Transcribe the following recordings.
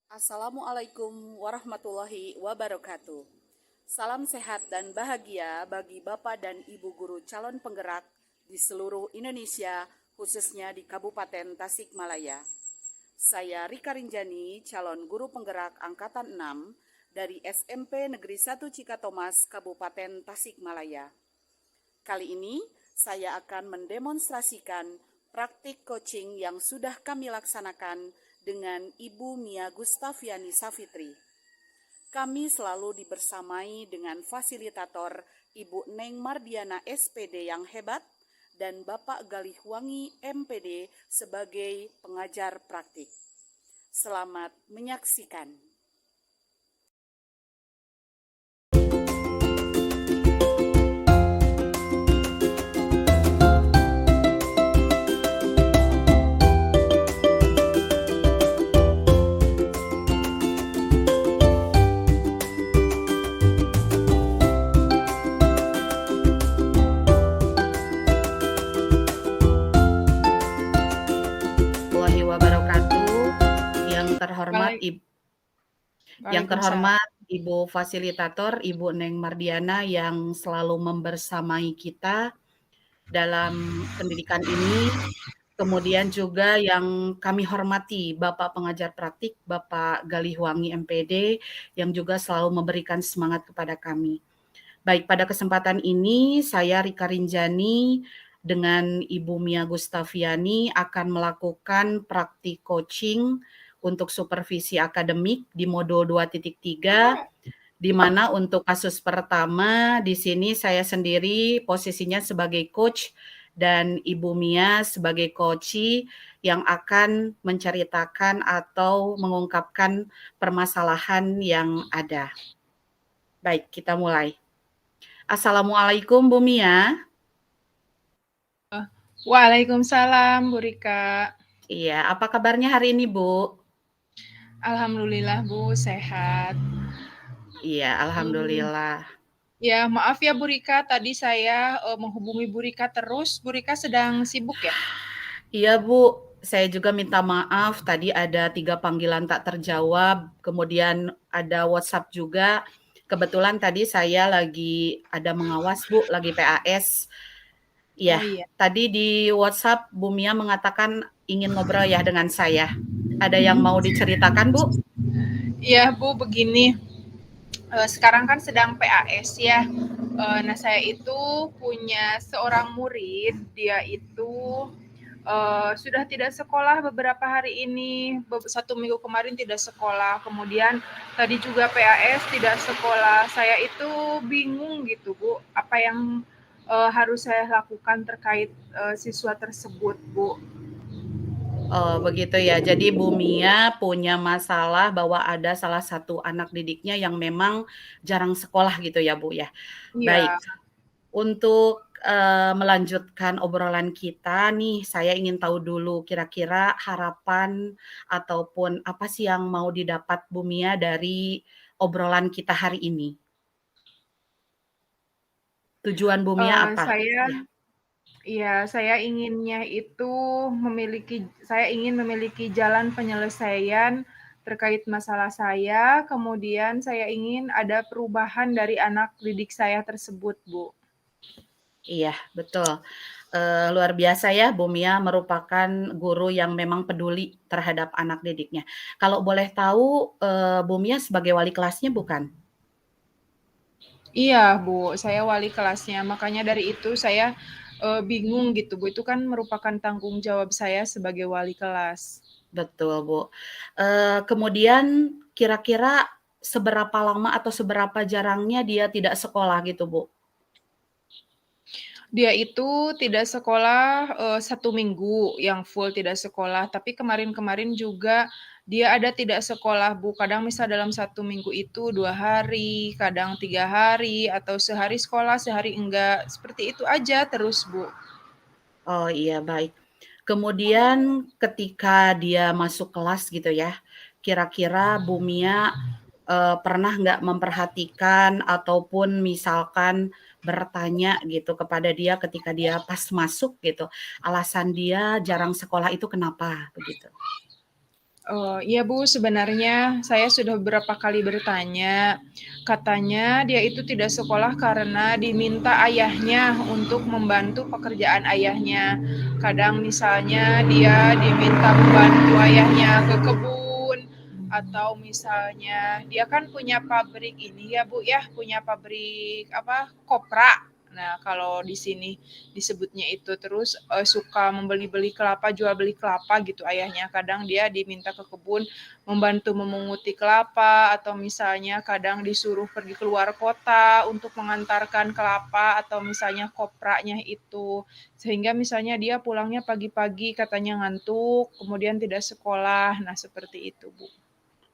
Assalamualaikum warahmatullahi wabarakatuh. Salam sehat dan bahagia bagi Bapak dan Ibu guru calon penggerak di seluruh Indonesia, khususnya di Kabupaten Tasikmalaya. Saya Rika Rinjani, calon guru penggerak angkatan 6 dari SMP Negeri 1 Cikatomas, Kabupaten Tasikmalaya. Kali ini saya akan mendemonstrasikan praktik coaching yang sudah kami laksanakan dengan Ibu Mia Gustaviani Safitri. Kami selalu dibersamai dengan fasilitator Ibu Neng Mardiana SPD yang hebat dan Bapak Galih Wangi MPD sebagai pengajar praktik. Selamat menyaksikan. Yang terhormat Ibu Fasilitator, Ibu Neng Mardiana yang selalu membersamai kita dalam pendidikan ini. Kemudian juga yang kami hormati Bapak Pengajar Praktik, Bapak Galih Wangi MPD yang juga selalu memberikan semangat kepada kami. Baik, pada kesempatan ini saya Rika Rinjani dengan Ibu Mia Gustaviani akan melakukan praktik coaching untuk supervisi akademik di modul 2.3, di mana untuk kasus pertama di sini saya sendiri posisinya sebagai coach dan Ibu Mia sebagai coachee yang akan menceritakan atau mengungkapkan permasalahan yang ada. Baik, kita mulai. Assalamualaikum Bu Mia. Waalaikumsalam Bu Rika. Iya, apa kabarnya hari ini Bu? Alhamdulillah Bu, sehat. Iya, alhamdulillah. Ya, maaf ya Bu Rika, tadi saya menghubungi Bu Rika terus. Bu Rika sedang sibuk ya? Iya Bu, saya juga minta maaf. Tadi ada 3 panggilan tak terjawab, kemudian ada WhatsApp juga. Kebetulan tadi saya lagi ada mengawas Bu, lagi PAS. Iya, iya. Tadi di WhatsApp Bu Mia mengatakan ingin ngobrol ya dengan saya. Ada yang mau diceritakan Bu? Iya Bu, begini. Sekarang kan sedang PAS ya. Nah, saya itu punya seorang murid, dia itu sudah tidak sekolah beberapa hari ini, 1 minggu kemarin tidak sekolah, kemudian tadi juga PAS tidak sekolah. Saya itu bingung gitu Bu, apa yang harus saya lakukan terkait siswa tersebut Bu. Oh, begitu ya. Jadi Bu Mia punya masalah bahwa ada salah satu anak didiknya yang memang jarang sekolah gitu ya Bu ya. Iya. Baik, untuk melanjutkan obrolan kita nih, saya ingin tahu dulu kira-kira harapan ataupun apa sih yang mau didapat Bu Mia dari obrolan kita hari ini? Tujuan Bu Mia apa? Ya. Saya inginnya itu saya ingin memiliki jalan penyelesaian terkait masalah saya, kemudian saya ingin ada perubahan dari anak didik saya tersebut, Bu. Iya, betul. Luar biasa ya, Bu Mia merupakan guru yang memang peduli terhadap anak didiknya. Kalau boleh tahu, Bu Mia sebagai wali kelasnya bukan? Iya, Bu, saya wali kelasnya, makanya dari itu saya bingung gitu, Bu. Itu kan merupakan tanggung jawab saya sebagai wali kelas. Betul, Bu. Kemudian kira-kira seberapa lama atau seberapa jarangnya dia tidak sekolah gitu, Bu? Dia itu tidak sekolah 1 minggu yang full tidak sekolah, tapi kemarin-kemarin juga dia ada tidak sekolah, Bu. Kadang misal dalam 1 minggu itu 2 hari, kadang 3 hari, atau sehari sekolah, sehari enggak. Seperti itu aja terus, Bu. Oh iya, baik. Kemudian ketika dia masuk kelas gitu ya, kira-kira Bu Mia pernah nggak memperhatikan ataupun misalkan bertanya gitu kepada dia ketika dia pas masuk gitu, alasan dia jarang sekolah itu kenapa begitu? Iya Bu, sebenarnya saya sudah beberapa kali bertanya. Katanya dia itu tidak sekolah karena diminta ayahnya untuk membantu pekerjaan ayahnya. Kadang misalnya dia diminta membantu ayahnya ke kebun, atau misalnya dia kan punya pabrik ini ya Bu ya, punya pabrik apa, kopra. Nah, kalau di sini disebutnya itu. Terus, suka membeli-beli kelapa, jual beli kelapa gitu ayahnya. Kadang dia diminta ke kebun membantu memunguti kelapa, atau misalnya kadang disuruh pergi keluar kota untuk mengantarkan kelapa atau misalnya kopranya itu. Sehingga misalnya dia pulangnya pagi-pagi katanya ngantuk, kemudian tidak sekolah. Nah, seperti itu, Bu.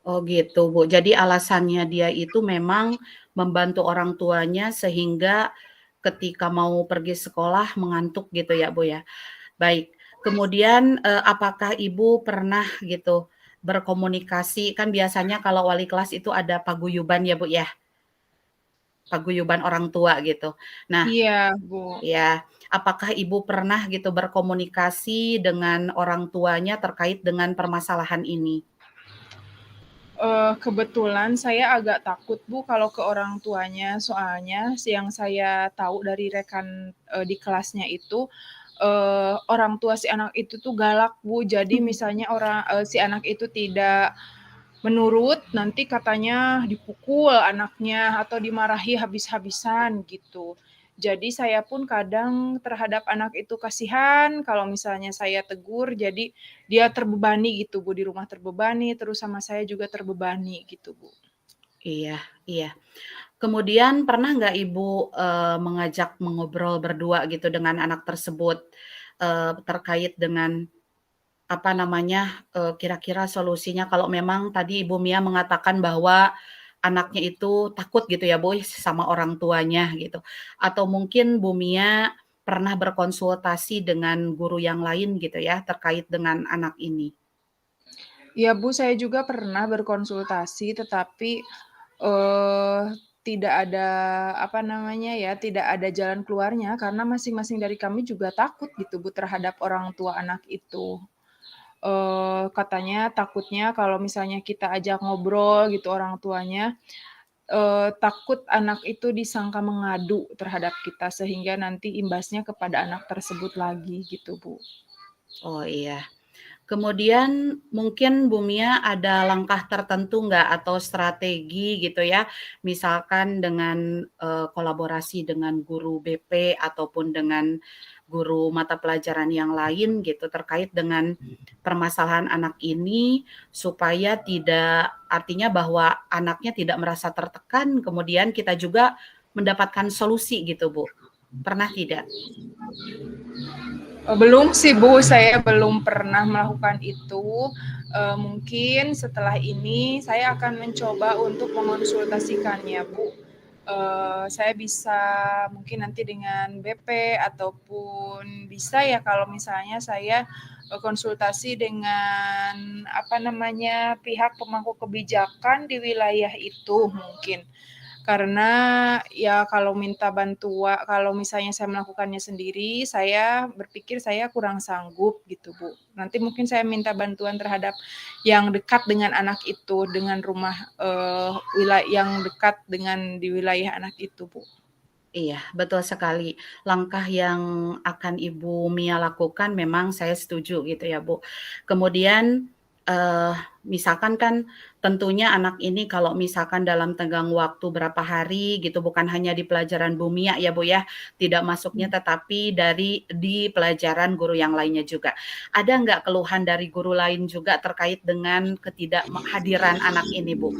Oh gitu, Bu. Jadi alasannya dia itu memang membantu orang tuanya sehingga ketika mau pergi sekolah mengantuk gitu ya, Bu, ya? Baik. Kemudian, apakah Ibu pernah gitu berkomunikasi kan biasanya kalau wali kelas itu ada paguyuban ya, Bu, ya? Paguyuban orang tua gitu. Nah, Iya, Bu. ya, apakah Ibu pernah gitu berkomunikasi dengan orang tuanya terkait dengan permasalahan ini? Kebetulan saya agak takut, Bu, kalau ke orang tuanya. Soalnya yang saya tahu dari rekan, di kelasnya itu, orang tua si anak itu tuh galak, Bu. Jadi misalnya si anak itu tidak menurut, nanti katanya dipukul anaknya atau dimarahi habis-habisan gitu. Jadi saya pun kadang terhadap anak itu kasihan kalau misalnya saya tegur, jadi dia terbebani gitu, Bu, di rumah terbebani, terus sama saya juga terbebani gitu, Bu. Iya, iya. Kemudian pernah nggak Ibu, mengajak mengobrol berdua gitu dengan anak tersebut, terkait dengan, apa namanya, kira-kira solusinya kalau memang tadi Ibu Mia mengatakan bahwa anaknya itu takut gitu ya, Bu, sama orang tuanya gitu. Atau mungkin Bu Mia pernah berkonsultasi dengan guru yang lain gitu ya, terkait dengan anak ini? Iya, Bu, saya juga pernah berkonsultasi, tetapi, eee, tidak ada, apa namanya ya, tidak ada jalan keluarnya karena masing-masing dari kami juga takut gitu, Bu, terhadap orang tua anak itu. Katanya takutnya kalau misalnya kita ajak ngobrol gitu orang tuanya, takut anak itu disangka mengadu terhadap kita sehingga nanti imbasnya kepada anak tersebut lagi gitu, Bu. Oh, iya. Kemudian mungkin Bu Mia ada langkah tertentu nggak atau strategi gitu ya, misalkan dengan, kolaborasi dengan guru BP ataupun dengan guru mata pelajaran yang lain gitu terkait dengan permasalahan anak ini, supaya tidak artinya bahwa anaknya tidak merasa tertekan, kemudian kita juga mendapatkan solusi gitu, Bu. Pernah tidak? Belum sih, Bu, saya belum pernah melakukan itu. Mungkin setelah ini saya akan mencoba untuk mengonsultasikannya, Bu. Saya bisa mungkin nanti dengan BP ataupun bisa ya kalau misalnya saya, konsultasi dengan, apa namanya, pihak pemangku kebijakan di wilayah itu mungkin. Karena ya kalau misalnya saya melakukannya sendiri, saya berpikir saya kurang sanggup gitu, Bu. Nanti mungkin saya minta bantuan terhadap yang dekat dengan anak itu, dengan rumah, yang dekat dengan di wilayah anak itu, Bu. Iya, betul sekali. Langkah yang akan Ibu Mia lakukan memang saya setuju gitu ya, Bu. Kemudian, eee, misalkan kan tentunya anak ini kalau misalkan dalam tenggang waktu berapa hari gitu, bukan hanya di pelajaran Bu Mia ya, Bu, ya, tidak masuknya tetapi di pelajaran guru yang lainnya juga. Ada nggak keluhan dari guru lain juga terkait dengan ketidakhadiran anak ini, Bu?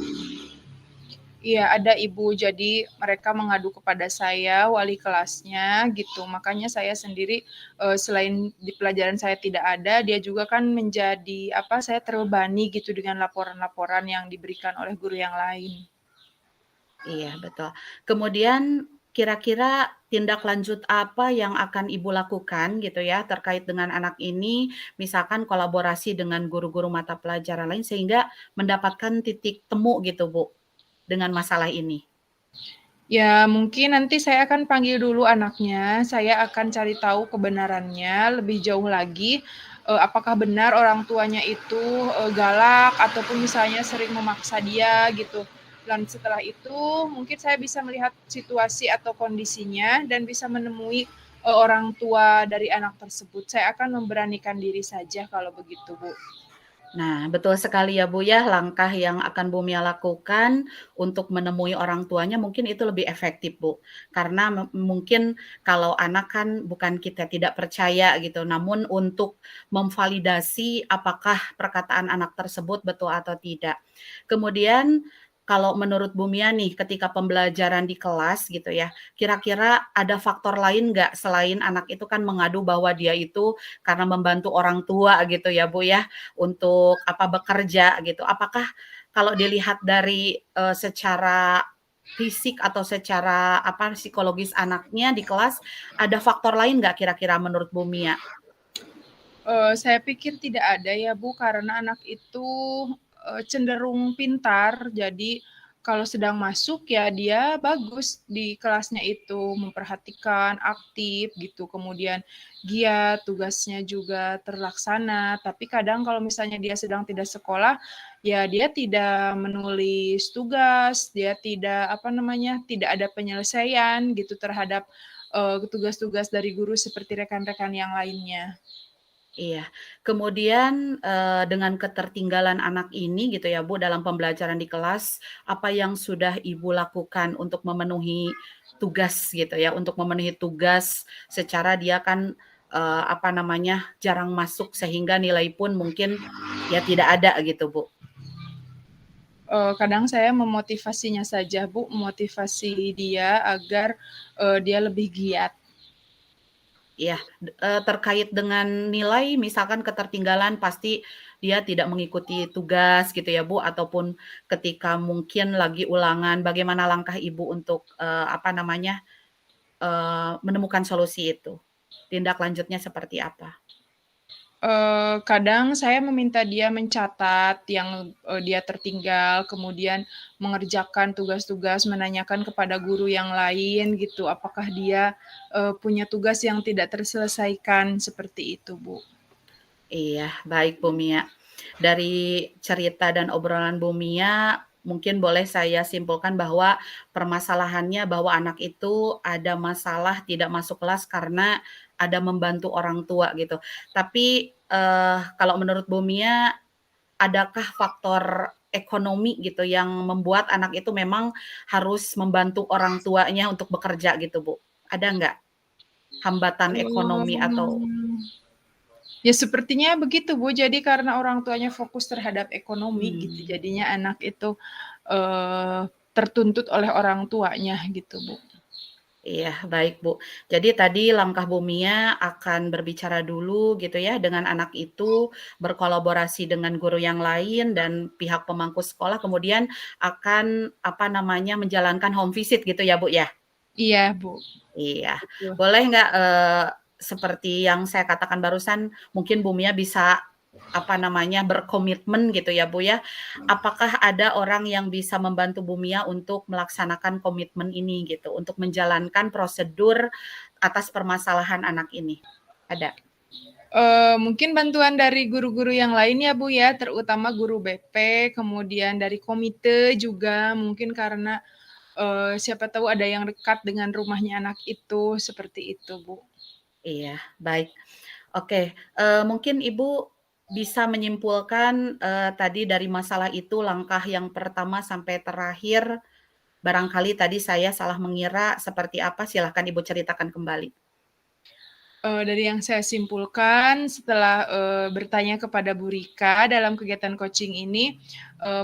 Iya, ada Ibu. Jadi mereka mengadu kepada saya, wali kelasnya gitu. Makanya saya sendiri, selain di pelajaran saya tidak ada, dia juga kan menjadi apa, saya terbebani gitu dengan laporan-laporan yang diberikan oleh guru yang lain. Iya, betul. Kemudian kira-kira tindak lanjut apa yang akan Ibu lakukan gitu ya, terkait dengan anak ini, misalkan kolaborasi dengan guru-guru mata pelajaran lain sehingga mendapatkan titik temu gitu, Bu, dengan masalah ini? Ya, mungkin nanti saya akan panggil dulu anaknya, saya akan cari tahu kebenarannya lebih jauh lagi, apakah benar orang tuanya itu galak ataupun misalnya sering memaksa dia gitu. Dan setelah itu mungkin saya bisa melihat situasi atau kondisinya dan bisa menemui orang tua dari anak tersebut. Saya akan memberanikan diri saja kalau begitu, Bu. Nah, betul sekali ya Bu ya, langkah yang akan Bu Mia lakukan untuk menemui orang tuanya mungkin itu lebih efektif Bu. Karena mungkin kalau anak kan bukan kita tidak percaya gitu, namun untuk memvalidasi apakah perkataan anak tersebut betul atau tidak. Kemudian kalau menurut Bu Mia nih, ketika pembelajaran di kelas gitu ya, kira-kira ada faktor lain nggak selain anak itu kan mengadu bahwa dia itu karena membantu orang tua gitu ya Bu ya, untuk bekerja gitu. Apakah kalau dilihat dari secara fisik atau secara psikologis anaknya di kelas ada faktor lain nggak kira-kira menurut Bu Mia? Saya pikir tidak ada ya Bu, karena anak itu cenderung pintar, jadi kalau sedang masuk ya dia bagus di kelasnya itu, memperhatikan, aktif gitu, kemudian giat, tugasnya juga terlaksana. Tapi kadang kalau misalnya dia sedang tidak sekolah, ya dia tidak menulis tugas, dia tidak tidak ada penyelesaian gitu terhadap tugas-tugas dari guru seperti rekan-rekan yang lainnya. Iya, kemudian, dengan ketertinggalan anak ini gitu ya Bu, dalam pembelajaran di kelas, apa yang sudah Ibu lakukan untuk memenuhi tugas gitu ya, untuk memenuhi tugas secara dia kan, jarang masuk sehingga nilai pun mungkin ya tidak ada gitu Bu? Kadang saya memotivasinya saja Bu, memotivasi dia agar, dia lebih giat. Iya, terkait dengan nilai misalkan ketertinggalan pasti dia tidak mengikuti tugas gitu ya Bu, ataupun ketika mungkin lagi ulangan, bagaimana langkah Ibu untuk, menemukan solusi itu? Tindak lanjutnya seperti apa? Kadang saya meminta dia mencatat yang, dia tertinggal, kemudian mengerjakan tugas-tugas, menanyakan kepada guru yang lain gitu, apakah dia, punya tugas yang tidak terselesaikan, seperti itu, Bu. Iya, baik Bu Mia. Dari cerita dan obrolan Bu Mia, mungkin boleh saya simpulkan bahwa permasalahannya bahwa anak itu ada masalah tidak masuk kelas karena ada membantu orang tua gitu. Tapi, kalau menurut Bu Mia, adakah faktor ekonomi gitu yang membuat anak itu memang harus membantu orang tuanya untuk bekerja gitu Bu? Ada nggak hambatan ekonomi atau Mmm. Ya sepertinya begitu, Bu. Jadi karena orang tuanya fokus terhadap ekonomi gitu, mmm. jadinya anak itu, tertuntut oleh orang tuanya gitu, Bu. Iya, baik, Bu. Jadi tadi langkah Bu Mia akan berbicara dulu gitu ya dengan anak itu, berkolaborasi dengan guru yang lain dan pihak pemangku sekolah, kemudian akan, menjalankan home visit gitu ya, Bu, ya? Iya, Bu, Iya. betul. Boleh nggak, seperti yang saya katakan barusan, mungkin Bu Mia bisa, berkomitmen gitu ya, Bu, ya. Apakah ada orang yang bisa membantu Bu Mia untuk melaksanakan komitmen ini gitu, untuk menjalankan prosedur atas permasalahan anak ini? Ada? Mungkin bantuan dari guru-guru yang lain ya, Bu, ya, terutama guru BP, kemudian dari komite juga mungkin karena, siapa tahu ada yang dekat dengan rumahnya anak itu, seperti itu, Bu. Iya, baik. Oke, mungkin Ibu bisa menyimpulkan, tadi dari masalah itu langkah yang pertama sampai terakhir, barangkali tadi saya salah mengira seperti apa, silahkan Ibu ceritakan kembali. Dari yang saya simpulkan setelah, bertanya kepada Bu Rika dalam kegiatan coaching ini,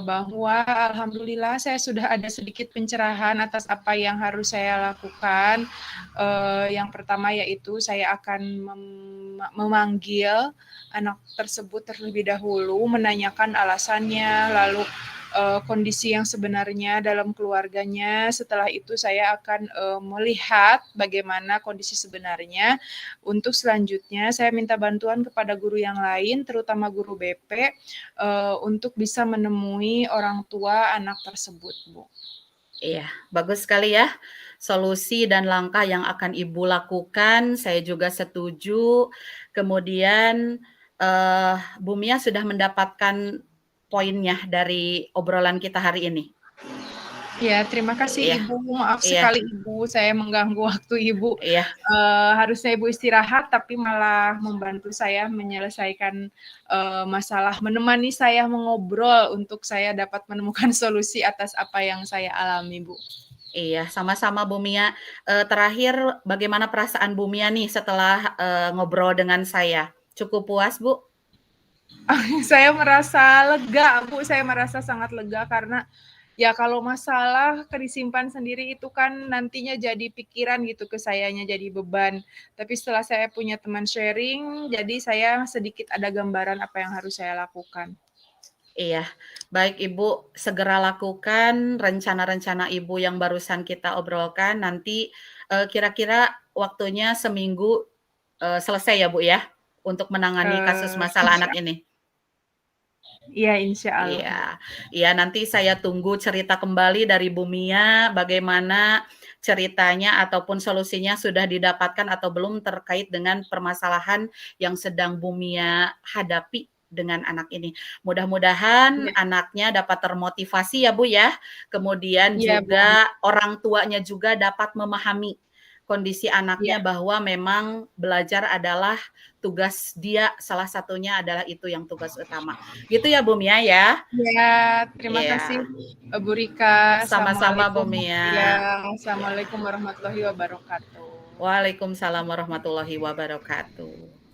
bahwa alhamdulillah saya sudah ada sedikit pencerahan atas apa yang harus saya lakukan. Yang pertama yaitu saya akan memanggil anak tersebut terlebih dahulu, menanyakan alasannya, lalu, kondisi yang sebenarnya dalam keluarganya. Setelah itu saya akan, melihat bagaimana kondisi sebenarnya. Untuk selanjutnya saya minta bantuan kepada guru yang lain, terutama guru BP, untuk bisa menemui orang tua anak tersebut, Bu. Iya, bagus sekali ya, solusi dan langkah yang akan Ibu lakukan, saya juga setuju. Kemudian, Bu Mia sudah mendapatkan poinnya dari obrolan kita hari ini? Ya, terima kasih Iya. Ibu. Maaf Iya. sekali Ibu, saya mengganggu waktu Ibu. Iya. Harusnya Ibu istirahat, tapi malah membantu saya menyelesaikan masalah, menemani saya mengobrol untuk saya dapat menemukan solusi atas apa yang saya alami, Bu. Iya, sama-sama Bu Mia. Terakhir, bagaimana perasaan Bu Mia nih setelah ngobrol dengan saya? Cukup puas, Bu? Saya merasa lega, Bu. Saya merasa sangat lega karena ya kalau masalah disimpan sendiri itu kan nantinya jadi pikiran gitu ke sayanya, jadi beban. Tapi setelah saya punya teman sharing, jadi saya sedikit ada gambaran apa yang harus saya lakukan. Iya, baik Ibu, segera lakukan rencana-rencana Ibu yang barusan kita obrolkan. Nanti kira-kira waktunya seminggu selesai ya Bu ya, untuk menangani kasus masalah Insya anak ini. Iya, insya Allah, Bu. Iya, iya nanti saya tunggu cerita kembali dari Bu Mia, bagaimana ceritanya ataupun solusinya sudah didapatkan atau belum terkait dengan permasalahan yang sedang Bu Mia hadapi dengan anak ini. Mudah-mudahan Iya. anaknya dapat termotivasi ya Bu ya, kemudian Iya, Bu. juga orang tuanya juga dapat memahami kondisi anaknya Iya. bahwa memang belajar adalah tugas dia, salah satunya adalah itu yang tugas utama. Gitu ya Bu Mia ya? Iya, terima kasih Iya. Bu Rika. Sama-sama Bu Assalamualaikum. Mia. Iya, Iya. assalamualaikum warahmatullahi wabarakatuh. Waalaikumsalam warahmatullahi wabarakatuh.